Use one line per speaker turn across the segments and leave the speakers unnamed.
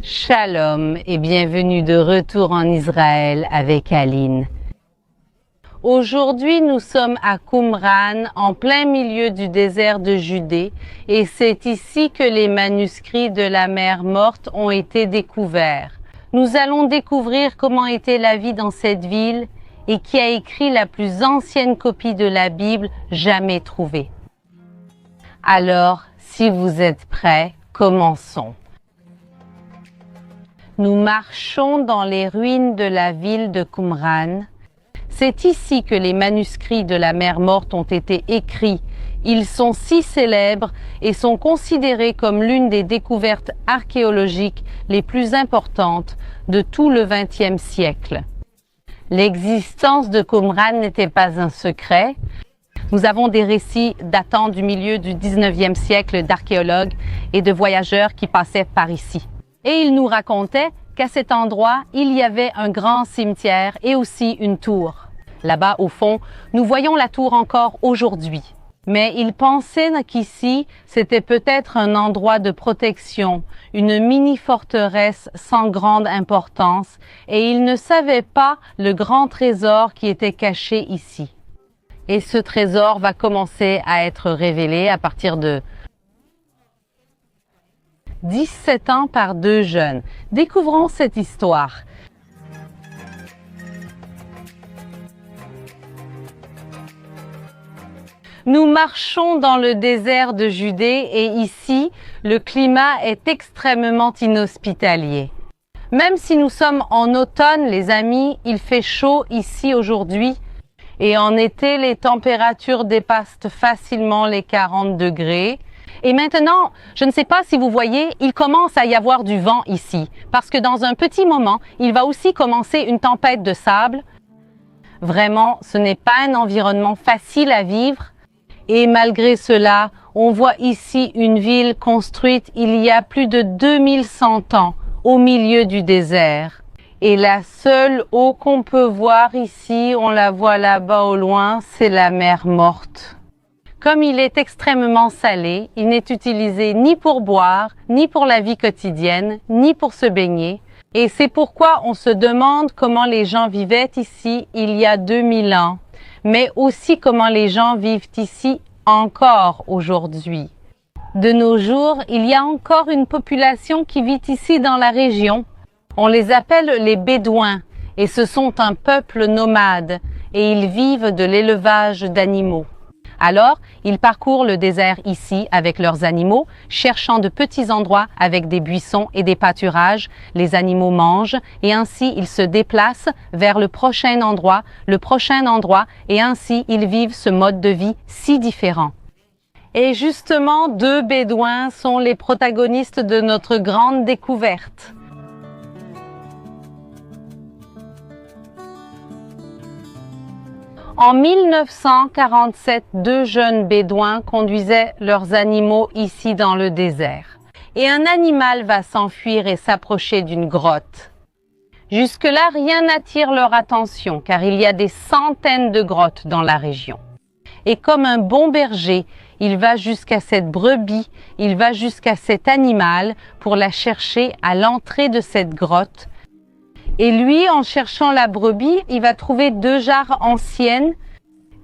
Shalom et bienvenue de retour en Israël avec Aline. Aujourd'hui, nous sommes à Qumran, en plein milieu du désert de Judée, et c'est ici que les manuscrits de la mer Morte ont été découverts. Nous allons découvrir comment était la vie dans cette ville et qui a écrit la plus ancienne copie de la Bible jamais trouvée. Alors, si vous êtes prêts, commençons. Nous marchons dans les ruines de la ville de Qumran. C'est ici que les manuscrits de la mer Morte ont été écrits. Ils sont si célèbres et sont considérés comme l'une des découvertes archéologiques les plus importantes de tout le XXe siècle. L'existence de Qumran n'était pas un secret. Nous avons des récits datant du milieu du XIXe siècle d'archéologues et de voyageurs qui passaient par ici. Et ils nous racontaient qu'à cet endroit, il y avait un grand cimetière et aussi une tour. Là-bas, au fond, nous voyons la tour encore aujourd'hui. Mais ils pensaient qu'ici, c'était peut-être un endroit de protection, une mini-forteresse sans grande importance, et ils ne savaient pas le grand trésor qui était caché ici. Et ce trésor va commencer à être révélé à partir de 17 ans par deux jeunes. Découvrons cette histoire. Nous marchons dans le désert de Judée et ici, le climat est extrêmement inhospitalier. Même si nous sommes en automne, les amis, il fait chaud ici aujourd'hui et en été, les températures dépassent facilement les 40 degrés. Et maintenant, je ne sais pas si vous voyez, il commence à y avoir du vent ici, parce que dans un petit moment, il va aussi commencer une tempête de sable. Vraiment, ce n'est pas un environnement facile à vivre. Et malgré cela, on voit ici une ville construite il y a plus de 2100 ans, au milieu du désert. Et la seule eau qu'on peut voir ici, on la voit là-bas au loin, c'est la mer Morte. Comme il est extrêmement salé, il n'est utilisé ni pour boire, ni pour la vie quotidienne, ni pour se baigner. Et c'est pourquoi on se demande comment les gens vivaient ici il y a 2000 ans, mais aussi comment les gens vivent ici encore aujourd'hui. De nos jours, il y a encore une population qui vit ici dans la région. On les appelle les Bédouins, et ce sont un peuple nomade, et ils vivent de l'élevage d'animaux. Alors, ils parcourent le désert ici avec leurs animaux, cherchant de petits endroits avec des buissons et des pâturages. Les animaux mangent et ainsi ils se déplacent vers le prochain endroit, et ainsi ils vivent ce mode de vie si différent. Et justement, deux Bédouins sont les protagonistes de notre grande découverte. En 1947, deux jeunes Bédouins conduisaient leurs animaux ici dans le désert. Et un animal va s'enfuir et s'approcher d'une grotte. Jusque-là, rien n'attire leur attention car il y a des centaines de grottes dans la région. Et comme un bon berger, il va jusqu'à cette brebis, il va jusqu'à cet animal pour la chercher à l'entrée de cette grotte. Et lui, en cherchant la brebis, il va trouver deux jarres anciennes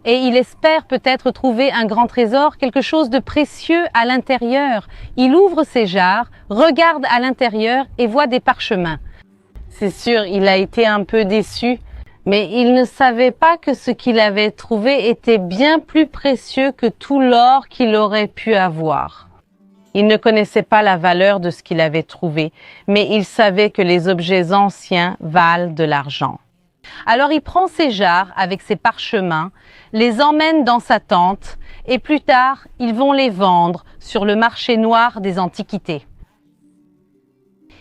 et il espère peut-être trouver un grand trésor, quelque chose de précieux à l'intérieur. Il ouvre ces jarres, regarde à l'intérieur et voit des parchemins. C'est sûr, il a été un peu déçu, mais il ne savait pas que ce qu'il avait trouvé était bien plus précieux que tout l'or qu'il aurait pu avoir. Il ne connaissait pas la valeur de ce qu'il avait trouvé, mais il savait que les objets anciens valent de l'argent. Alors il prend ses jarres avec ses parchemins, les emmène dans sa tente et plus tard, ils vont les vendre sur le marché noir des antiquités.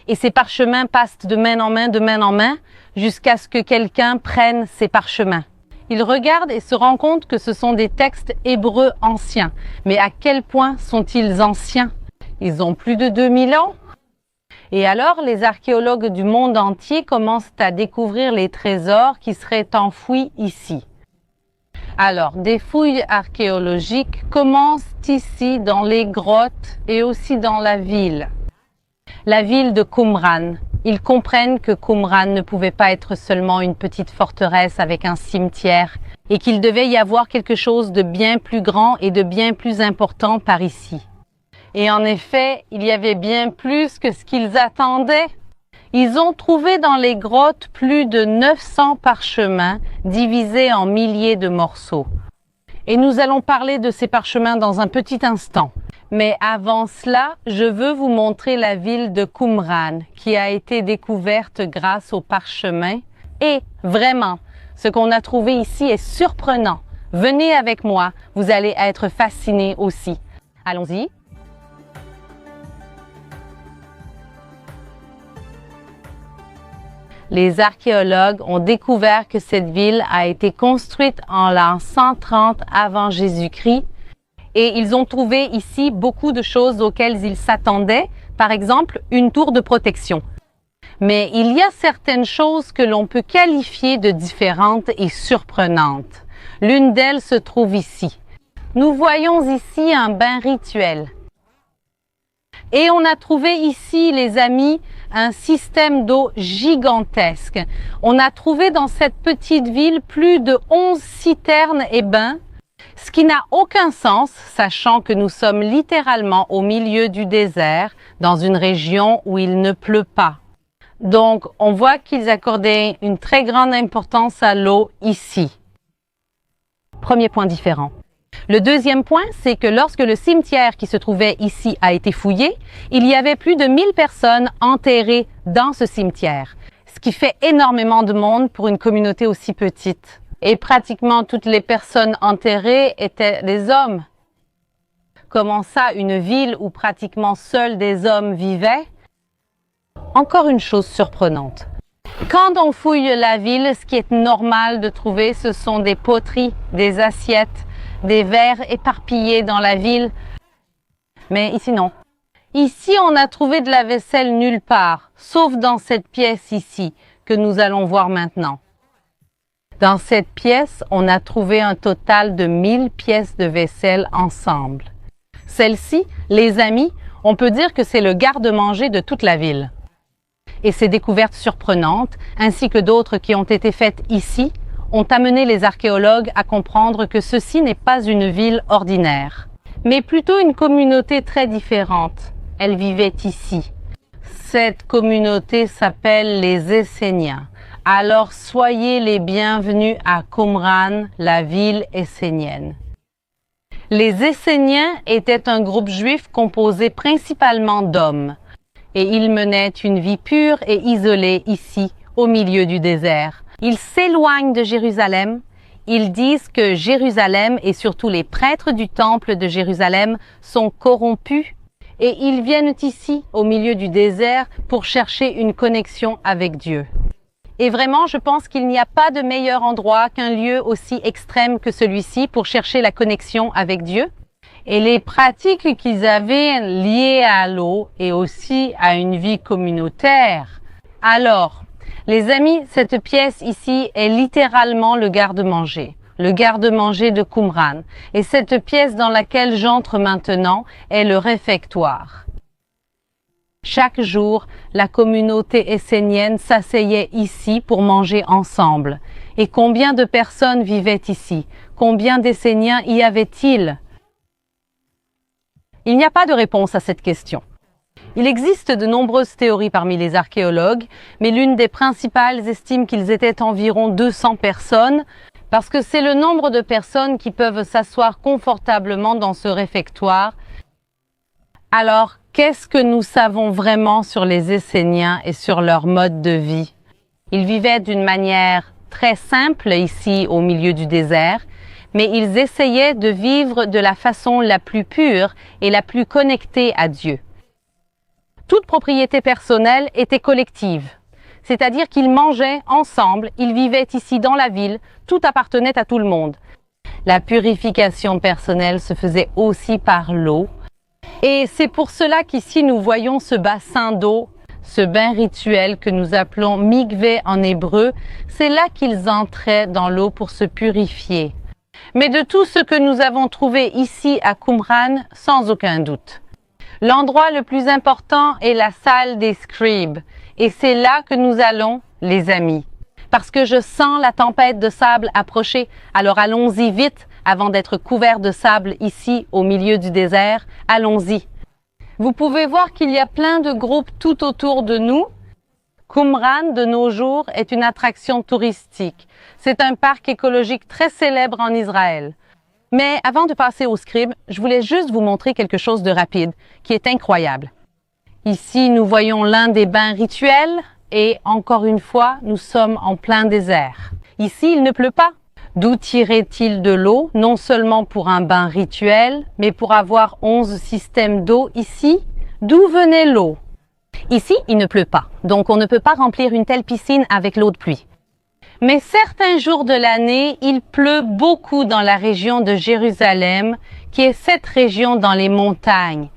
Et ces parchemins passent de main en main, jusqu'à ce que quelqu'un prenne ces parchemins. Il regarde et se rend compte que ce sont des textes hébreux anciens. Mais à quel point sont-ils anciens? Ils ont plus de 2000 ans. Et alors, les archéologues du monde entier commencent à découvrir les trésors qui seraient enfouis ici. Alors, des fouilles archéologiques commencent ici dans les grottes et aussi dans la ville. la ville de Qumran. Ils comprennent que Qumran ne pouvait pas être seulement une petite forteresse avec un cimetière et qu'il devait y avoir quelque chose de bien plus grand et de bien plus important par ici. Et en effet, il y avait bien plus que ce qu'ils attendaient. Ils ont trouvé dans les grottes plus de 900 parchemins divisés en milliers de morceaux. Et nous allons parler de ces parchemins dans un petit instant. Mais avant cela, je veux vous montrer la ville de Qumran qui a été découverte grâce aux parchemins. Et vraiment, ce qu'on a trouvé ici est surprenant. Venez avec moi, vous allez être fascinés aussi. Allons-y. Les archéologues ont découvert que cette ville a été construite en l'an 130 avant Jésus-Christ et ils ont trouvé ici beaucoup de choses auxquelles ils s'attendaient, par exemple une tour de protection. Mais il y a certaines choses que l'on peut qualifier de différentes et surprenantes. L'une d'elles se trouve ici. Nous voyons ici un bain rituel. Et on a trouvé ici, les amis, un système d'eau gigantesque. On a trouvé dans cette petite ville plus de 11 citernes et bains, ce qui n'a aucun sens, sachant que nous sommes littéralement au milieu du désert, dans une région où il ne pleut pas. Donc, on voit qu'ils accordaient une très grande importance à l'eau ici. Premier point différent. Le deuxième point, c'est que lorsque le cimetière qui se trouvait ici a été fouillé, il y avait plus de 1000 personnes enterrées dans ce cimetière, ce qui fait énormément de monde pour une communauté aussi petite. Et pratiquement toutes les personnes enterrées étaient des hommes. Comment ça, une ville où pratiquement seuls des hommes vivaient? Encore une chose surprenante. Quand on fouille la ville, ce qui est normal de trouver, ce sont des poteries, des assiettes, des verres éparpillés dans la ville. Mais ici, non. Ici, on a trouvé de la vaisselle nulle part, sauf dans cette pièce ici, que nous allons voir maintenant. Dans cette pièce, on a trouvé un total de 1000 pièces de vaisselle ensemble. Celle-ci, les amis, on peut dire que c'est le garde-manger de toute la ville. Et ces découvertes surprenantes, ainsi que d'autres qui ont été faites ici, ont amené les archéologues à comprendre que ceci n'est pas une ville ordinaire, mais plutôt une communauté très différente. Elle vivait ici. Cette communauté s'appelle les Esséniens. Alors soyez les bienvenus à Qumran, la ville essénienne. Les Esséniens étaient un groupe juif composé principalement d'hommes, et ils menaient une vie pure et isolée ici, au milieu du désert. Ils s'éloignent de Jérusalem. Ils disent que Jérusalem et surtout les prêtres du temple de Jérusalem sont corrompus et ils viennent ici, au milieu du désert, pour chercher une connexion avec Dieu. Et vraiment, je pense qu'il n'y a pas de meilleur endroit qu'un lieu aussi extrême que celui-ci pour chercher la connexion avec Dieu. Et les pratiques qu'ils avaient liées à l'eau et aussi à une vie communautaire. Alors, les amis, cette pièce ici est littéralement le garde-manger de Qumran. Et cette pièce dans laquelle j'entre maintenant est le réfectoire. Chaque jour, la communauté essénienne s'asseyait ici pour manger ensemble. Et combien de personnes vivaient ici? Combien d'Esséniens y avait-il? Il n'y a pas de réponse à cette question. Il existe de nombreuses théories parmi les archéologues, mais l'une des principales estime qu'ils étaient environ 200 personnes, parce que c'est le nombre de personnes qui peuvent s'asseoir confortablement dans ce réfectoire. Alors, qu'est-ce que nous savons vraiment sur les Esséniens et sur leur mode de vie? Ils vivaient d'une manière très simple ici au milieu du désert, mais ils essayaient de vivre de la façon la plus pure et la plus connectée à Dieu. Toute propriété personnelle était collective, c'est-à-dire qu'ils mangeaient ensemble, ils vivaient ici dans la ville, tout appartenait à tout le monde. La purification personnelle se faisait aussi par l'eau. Et c'est pour cela qu'ici nous voyons ce bassin d'eau, ce bain rituel que nous appelons mikvé en hébreu, c'est là qu'ils entraient dans l'eau pour se purifier. Mais de tout ce que nous avons trouvé ici à Qumran, sans aucun doute, L'endroit le plus important est la salle des scribes. Et c'est là que nous allons, les amis. Parce que je sens la tempête de sable approcher. Alors allons-y vite avant d'être couverts de sable ici au milieu du désert. Allons-y. Vous pouvez voir qu'il y a plein de groupes tout autour de nous. Qumran, de nos jours, est une attraction touristique. C'est un parc écologique très célèbre en Israël. Mais avant de passer au scribe, je voulais juste vous montrer quelque chose de rapide, qui est incroyable. Ici, nous voyons l'un des bains rituels et, encore une fois, nous sommes en plein désert. Ici, il ne pleut pas. D'où tirait-il de l'eau, non seulement pour un bain rituel, mais pour avoir 11 systèmes d'eau ici? D'où venait l'eau? Ici, il ne pleut pas, donc on ne peut pas remplir une telle piscine avec l'eau de pluie. Mais certains jours de l'année, il pleut beaucoup dans la région de Jérusalem, qui est cette région dans les montagnes.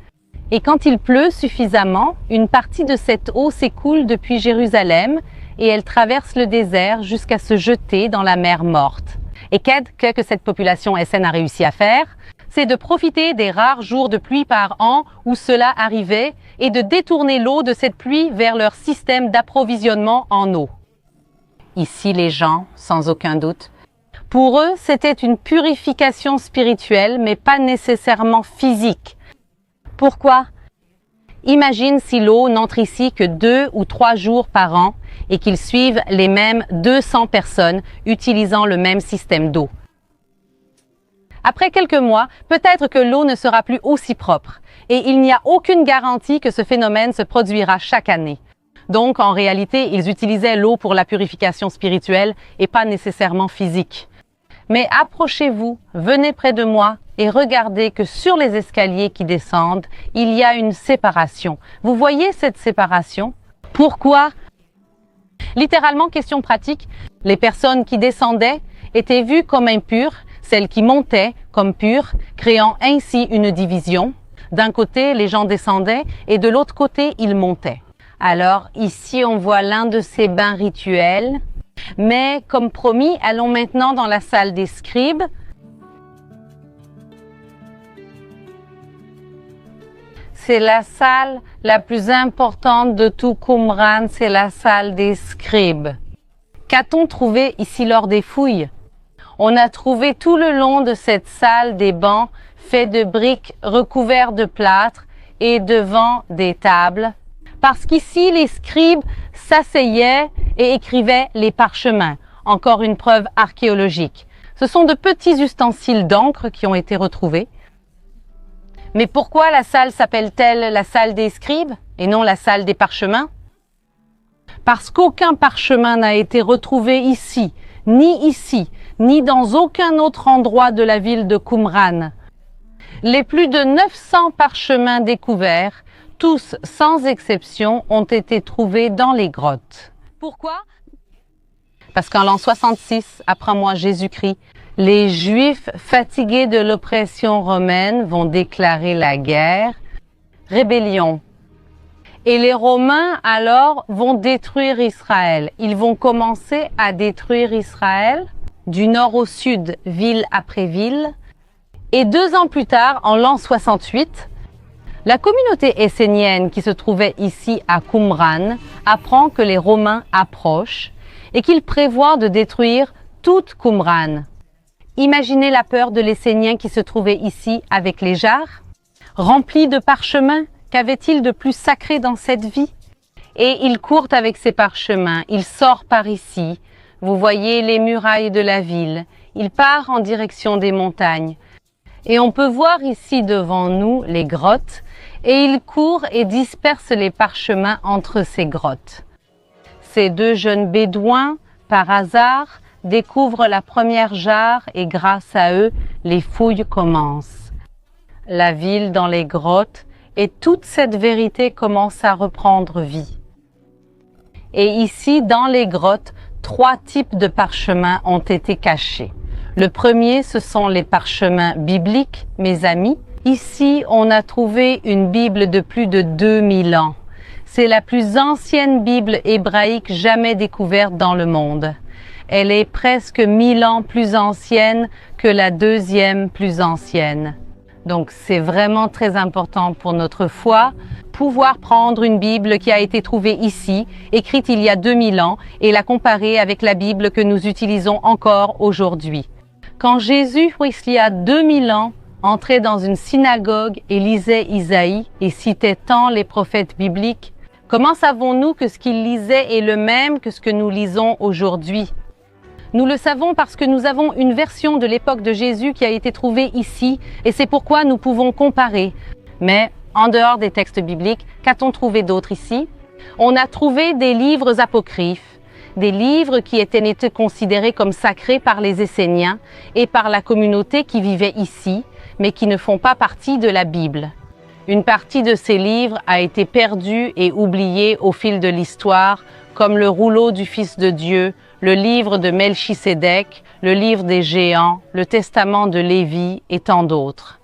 Et quand il pleut suffisamment, une partie de cette eau s'écoule depuis Jérusalem et elle traverse le désert jusqu'à se jeter dans la mer morte. Et qu'est-ce que cette population SN a réussi à faire? C'est de profiter des rares jours de pluie par an où cela arrivait et de détourner l'eau de cette pluie vers leur système d'approvisionnement en eau. Ici, les gens, sans aucun doute, pour eux, c'était une purification spirituelle, mais pas nécessairement physique. Pourquoi? Imagine si l'eau n'entre ici que 2 ou 3 jours par an et qu'ils suivent les mêmes 200 personnes utilisant le même système d'eau. Après quelques mois, peut-être que l'eau ne sera plus aussi propre et il n'y a aucune garantie que ce phénomène se produira chaque année. Donc, en réalité, ils utilisaient l'eau pour la purification spirituelle et pas nécessairement physique. Mais approchez-vous, venez près de moi et regardez que sur les escaliers qui descendent, il y a une séparation. Vous voyez cette séparation? Pourquoi? Littéralement, question pratique, les personnes qui descendaient étaient vues comme impures, celles qui montaient comme pures, créant ainsi une division. D'un côté, les gens descendaient et de l'autre côté, ils montaient. Alors ici, on voit l'un de ces bains rituels. Mais comme promis, allons maintenant dans la salle des scribes. C'est la salle la plus importante de tout Qumran, c'est la salle des scribes. Qu'a-t-on trouvé ici lors des fouilles? On a trouvé tout le long de cette salle des bancs faits de briques recouverts de plâtre et devant des tables. Parce qu'ici, les scribes s'asseyaient et écrivaient les parchemins. Encore une preuve archéologique. Ce sont de petits ustensiles d'encre qui ont été retrouvés. Mais pourquoi la salle s'appelle-t-elle la salle des scribes et non la salle des parchemins? Parce qu'aucun parchemin n'a été retrouvé ici, ni dans aucun autre endroit de la ville de Qumran. Les plus de 900 parchemins découverts, tous sans exception, ont été trouvés dans les grottes. Pourquoi? Parce qu'en l'an 66, après moi Jésus-Christ, les Juifs fatigués de l'oppression romaine vont déclarer la guerre, rébellion. Et les Romains alors vont détruire Israël. Ils vont commencer à détruire Israël du nord au sud, ville après ville. Et 2 ans plus tard, en l'an 68, la communauté essénienne qui se trouvait ici à Qumran apprend que les Romains approchent et qu'ils prévoient de détruire toute Qumran. Imaginez la peur de l'Essénien qui se trouvait ici avec les jarres, remplis de parchemins. Qu'avait-il de plus sacré dans cette vie? Et il court avec ses parchemins, il sort par ici. Vous voyez les murailles de la ville. Il part en direction des montagnes. Et on peut voir ici devant nous les grottes, et il court et disperse les parchemins entre ces grottes. Ces 2 jeunes bédouins, par hasard, découvrent la première jarre et grâce à eux, les fouilles commencent. La ville dans les grottes, et toute cette vérité commence à reprendre vie. Et ici, dans les grottes, 3 types de parchemins ont été cachés. Le premier, ce sont les parchemins bibliques, mes amis. Ici, on a trouvé une Bible de plus de 2000 ans. C'est la plus ancienne Bible hébraïque jamais découverte dans le monde. Elle est presque 1000 ans plus ancienne que la 2e plus ancienne. Donc c'est vraiment très important pour notre foi, pouvoir prendre une Bible qui a été trouvée ici, écrite il y a 2000 ans, et la comparer avec la Bible que nous utilisons encore aujourd'hui. Quand Jésus, il y a 2000 ans, entrait dans une synagogue et lisait Isaïe et citait tant les prophètes bibliques, comment savons-nous que ce qu'il lisait est le même que ce que nous lisons aujourd'hui? Nous le savons parce que nous avons une version de l'époque de Jésus qui a été trouvée ici et c'est pourquoi nous pouvons comparer. Mais en dehors des textes bibliques, qu'a-t-on trouvé d'autre ici? On a trouvé des livres apocryphes, des livres qui étaient considérés comme sacrés par les Esséniens et par la communauté qui vivait ici, mais qui ne font pas partie de la Bible. Une partie de ces livres a été perdue et oubliée au fil de l'histoire, comme le rouleau du Fils de Dieu, le livre de Melchisédek, le livre des géants, le testament de Lévi et tant d'autres.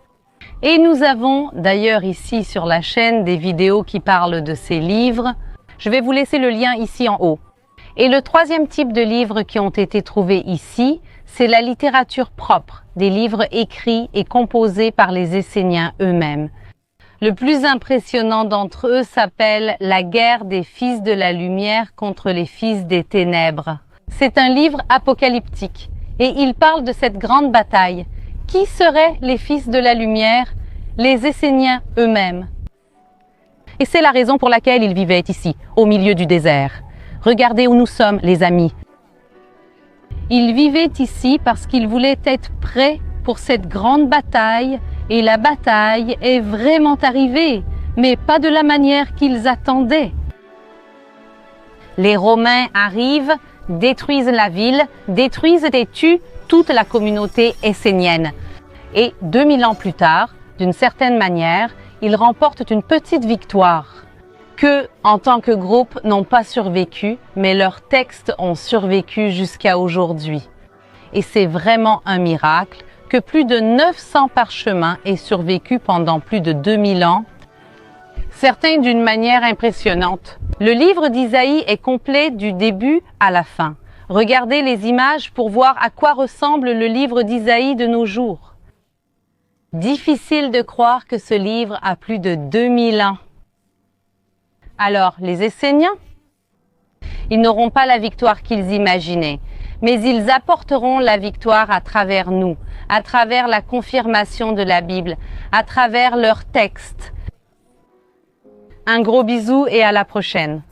Et nous avons d'ailleurs ici sur la chaîne des vidéos qui parlent de ces livres. Je vais vous laisser le lien ici en haut. Et le troisième type de livres qui ont été trouvés ici, c'est la littérature propre, des livres écrits et composés par les Esséniens eux-mêmes. Le plus impressionnant d'entre eux s'appelle « La guerre des fils de la lumière contre les fils des ténèbres ». C'est un livre apocalyptique et il parle de cette grande bataille. Qui seraient les fils de la lumière? Les Esséniens eux-mêmes. Et c'est la raison pour laquelle ils vivaient ici, au milieu du désert. Regardez où nous sommes, les amis. Ils vivaient ici parce qu'ils voulaient être prêts pour cette grande bataille et la bataille est vraiment arrivée, mais pas de la manière qu'ils attendaient. Les Romains arrivent, détruisent la ville, détruisent et tuent toute la communauté essénienne. Et 2000 ans plus tard, d'une certaine manière, ils remportent une petite victoire que, en tant que groupe, n'ont pas survécu, mais leurs textes ont survécu jusqu'à aujourd'hui. Et c'est vraiment un miracle que plus de 900 parchemins aient survécu pendant plus de 2000 ans, certains d'une manière impressionnante. Le livre d'Isaïe est complet du début à la fin. Regardez les images pour voir à quoi ressemble le livre d'Isaïe de nos jours. Difficile de croire que ce livre a plus de 2000 ans. Alors, les Esséniens? Ils n'auront pas la victoire qu'ils imaginaient, mais ils apporteront la victoire à travers nous, à travers la confirmation de la Bible, à travers leurs textes. Un gros bisou et à la prochaine.